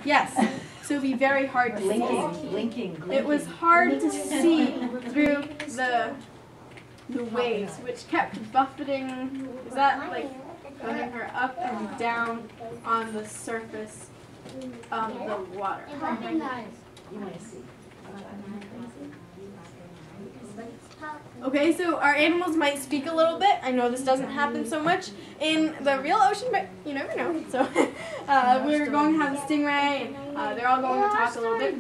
Yes. So it'd be very hard to see. Blinking. It was hard to see through the waves, which kept buffeting. Is that like putting her up and down on the surface of the water? You want to see. Okay, so our animals might speak a little bit. I know this doesn't happen so much in the real ocean, but you never know. So we're going to have a stingray, and they're all going to talk a little bit.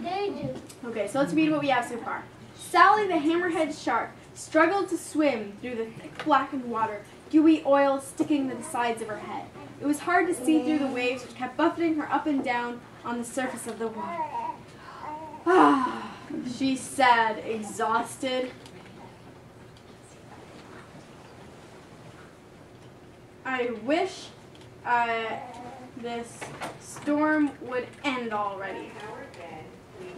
Okay, so let's read what we have so far. Sally the hammerhead shark struggled to swim through the thick blackened water, gooey oil sticking to the sides of her head. It was hard to see through the waves which kept buffeting her up and down on the surface of the water. Ah, she said, exhausted. I wish this storm would end already.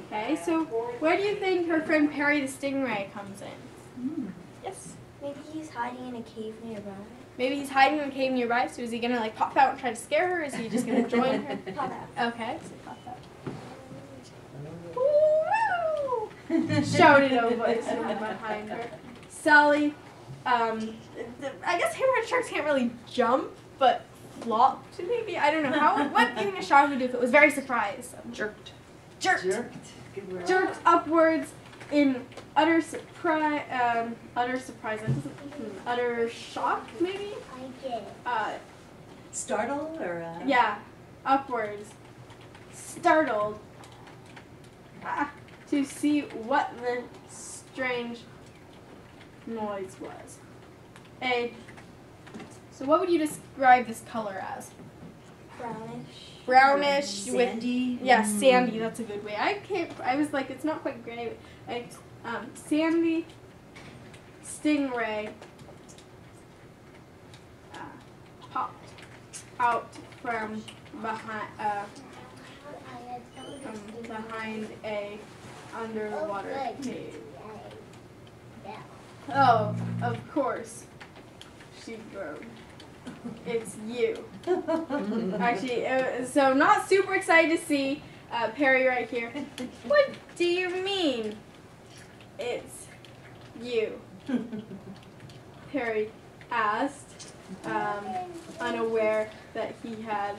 Okay, so where do you think her friend Perry the stingray comes in? Yes? Maybe he's hiding in a cave nearby. Maybe he's hiding in a cave nearby, so is he going to like pop out and try to scare her, or is he just going to join her? Pop out. Okay, so pop out. Woo! Shouted a voice from behind her. Sally, I guess hammerhead sharks can't really jump, but flopped maybe? I don't know. What do you think a shark would do if it was very surprised? Jerked. Good word. Jerked upwards in utter surprise, utter shock maybe? I get it. Startled or? Yeah, upwards. Startled. To see what the strange noise was. So what would you describe this color as? Brownish. Brownish Sandy. with, yeah, sandy, that's a good way. I was like, it's not quite gray. Sandy stingray popped out from behind a underwater cave. Oh, of course, she groaned. It's you. Actually, so not super excited to see Perry right here. What do you mean? It's you. Perry asked, unaware that he had.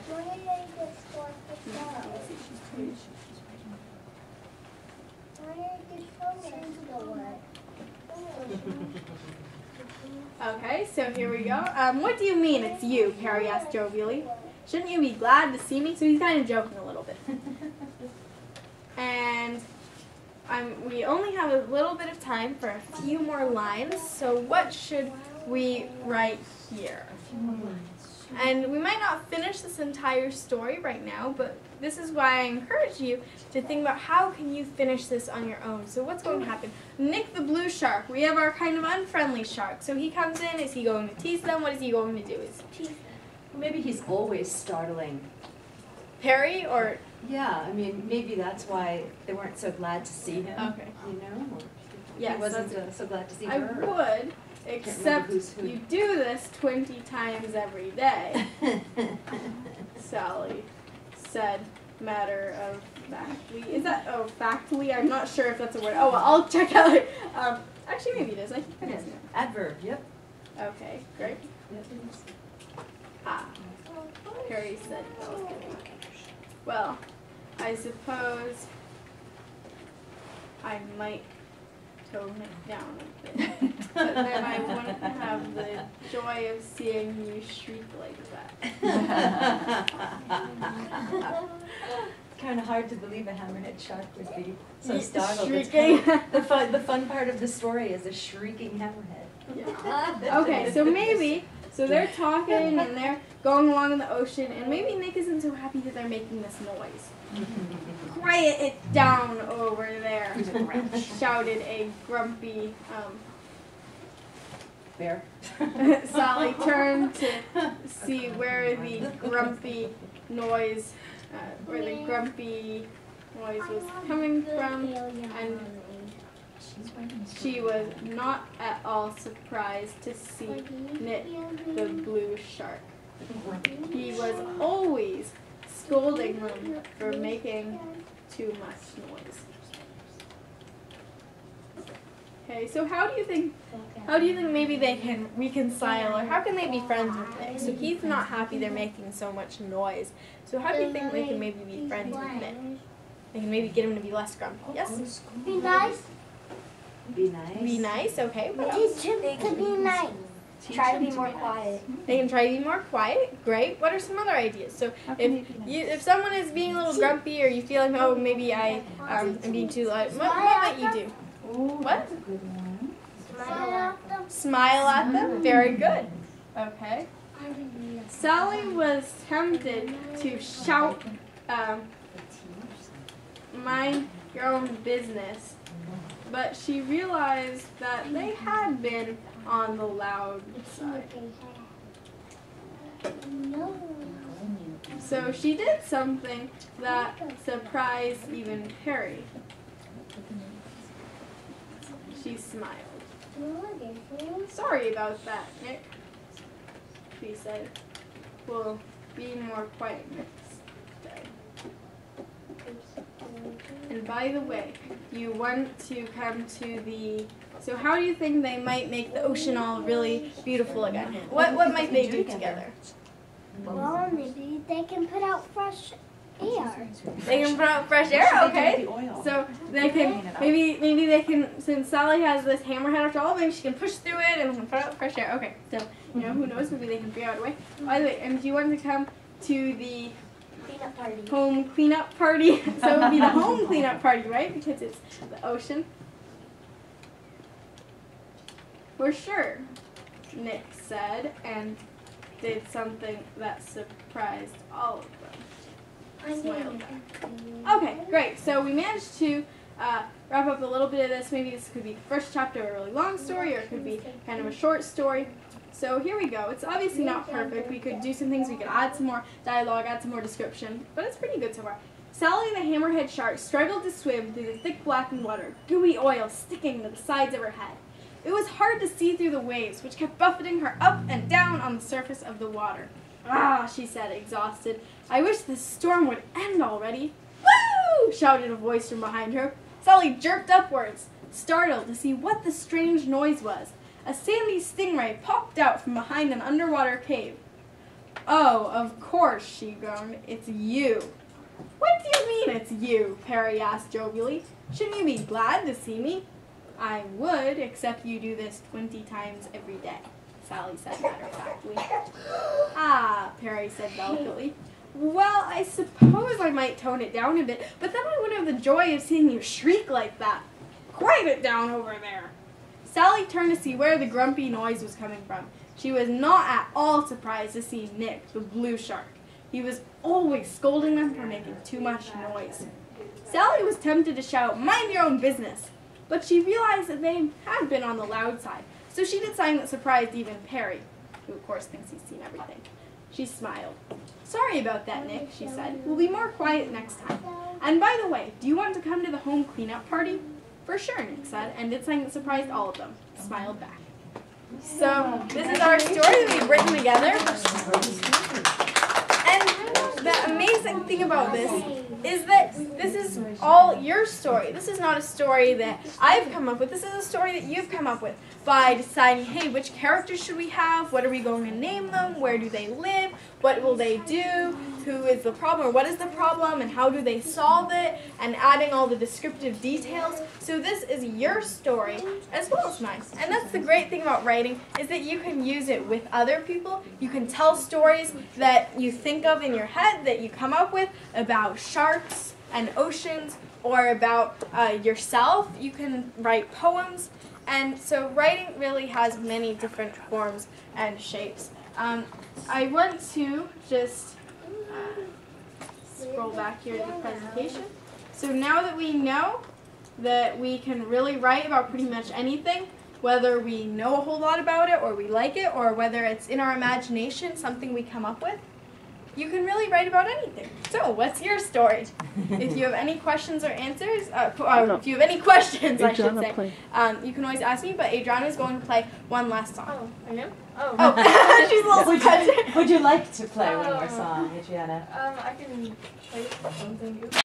Okay, so here we go. What do you mean it's you? Perry asked jovially. Shouldn't you be glad to see me? So he's kind of joking a little bit. And we only have a little bit of time for a few more lines. So what should we write here? And we might not finish this entire story right now, but this is why I encourage you to think about how can you finish this on your own. So what's going to happen? Nick the blue shark, we have our kind of unfriendly shark. So he comes in, is he going to tease them? What is he going to do? Is he tease them? Maybe he's always startling. Perry or? Yeah, I mean, maybe that's why they weren't so glad to see him. Okay. You know? Yes, he wasn't so glad to see I her. would, except you do this 20 times every day. Sally said, matter of factly. Is that, factly? I'm not sure if that's a word. Oh, well, I'll check out it. Actually, maybe it is. I think it is. Adverb, yep. Okay, great. Yep. Perry said that was good. Well, I suppose I might tone it down a bit. But then I wouldn't have the joy of seeing you shriek like that. It's kind of hard to believe a hammerhead shark would be so startled. Shrieking. The fun part of the story is a shrieking hammerhead. Yeah. Okay, so maybe, so they're talking and they're going along in the ocean, and maybe Nick isn't so happy that they're making this noise. Quiet it down over there, shouted a grumpy bear. Sally turned to see where the grumpy noise was coming from, and she was not at all surprised to see Nick the blue shark. He was always scolding them for making too much noise. Okay, so how do you think maybe they can reconcile, or how can they be friends with Nick? So he's not happy they're making so much noise. So how do you think they can maybe be friends with Nick? They can maybe get him to be less grumpy. Yes? Be nice. Be nice. Be nice, okay. What else? Teach him to be nice. Try to be more quiet. They can try to be more quiet. Great. What are some other ideas? So if someone is being a little grumpy, or you feel like, oh, maybe I am being too loud, what might you do? What? Smile at them. Smile at them. Very good. Okay. Sally was tempted to shout, mind your own business, but she realized that they had been on the loud side. So she did something that surprised even Perry. She smiled. Sorry about that, Nick, she said. We'll be more quiet next time. And by the way, you want to come to the... So how do you think they might make the ocean all really beautiful again? What might they do together? Well, maybe they can put out fresh air. They can put out fresh air, okay. So they can, maybe they can, since Sally has this hammerhead after all, maybe she can push through it and put out fresh air. Okay, so, you know, who knows, maybe they can figure out a way. By the way, and do you want to come to the Cleanup party. home cleanup party? So it would be the home cleanup party, right? Because it's the ocean. For sure, Nick said, and did something that surprised all of them. Smiled back. Okay, great. So we managed to wrap up a little bit of this. Maybe this could be the first chapter of a really long story, or it could be kind of a short story. So here we go. It's obviously not perfect. We could do some things. We could add some more dialogue, add some more description, but it's pretty good so far. Sally the hammerhead shark struggled to swim through the thick blackened water, gooey oil sticking to the sides of her head. It was hard to see through the waves, which kept buffeting her up and down on the surface of the water. Ah, she said, exhausted. I wish this storm would end already. Woo! Shouted a voice from behind her. Sally jerked upwards, startled to see what the strange noise was. A sandy stingray popped out from behind an underwater cave. Oh, of course, she groaned. It's you. What do you mean it's you? Perry asked jovially. Shouldn't you be glad to see me? I would, except you do this 20 times every day, Sally said matter-of-factly. Ah, Perry said delicately. Well, I suppose I might tone it down a bit, but then I wouldn't have the joy of seeing you shriek like that. Quiet it down over there. Sally turned to see where the grumpy noise was coming from. She was not at all surprised to see Nick, the blue shark. He was always scolding them for making too much noise. Sally was tempted to shout, mind your own business, but she realized that they had been on the loud side, so she did something that surprised even Perry, who of course thinks he's seen everything. She smiled. Sorry about that, Nick, she said. We'll be more quiet next time. And by the way, do you want to come to the home cleanup party? For sure, Nick said, and did something that surprised all of them. Smiled back. So, this is our story that we've written together. And the amazing thing about this is that this is all your story. This is not a story that I've come up with. This is a story that you've come up with by deciding, hey, which characters should we have? What are we going to name them? Where do they live? What will they do? Who is the problem, or what is the problem, and how do they solve it? And adding all the descriptive details. So this is your story as well as mine. And that's the great thing about writing, is that you can use it with other people. You can tell stories that you think of in your head, that you come up with, about sharks and oceans, or about yourself. You can write poems. And so writing really has many different forms and shapes. I want to just scroll back here to the presentation. So now that we know that we can really write about pretty much anything, whether we know a whole lot about it or we like it, or whether it's in our imagination, something we come up with, you can really write about anything. So, what's your story? If you have any questions or answers, if you have any questions, I should say, you can always ask me, but Adriana is going to play one last song. Oh, I know? Oh. She's a little surprised. Would you like to play one more song, Adriana? I can play something.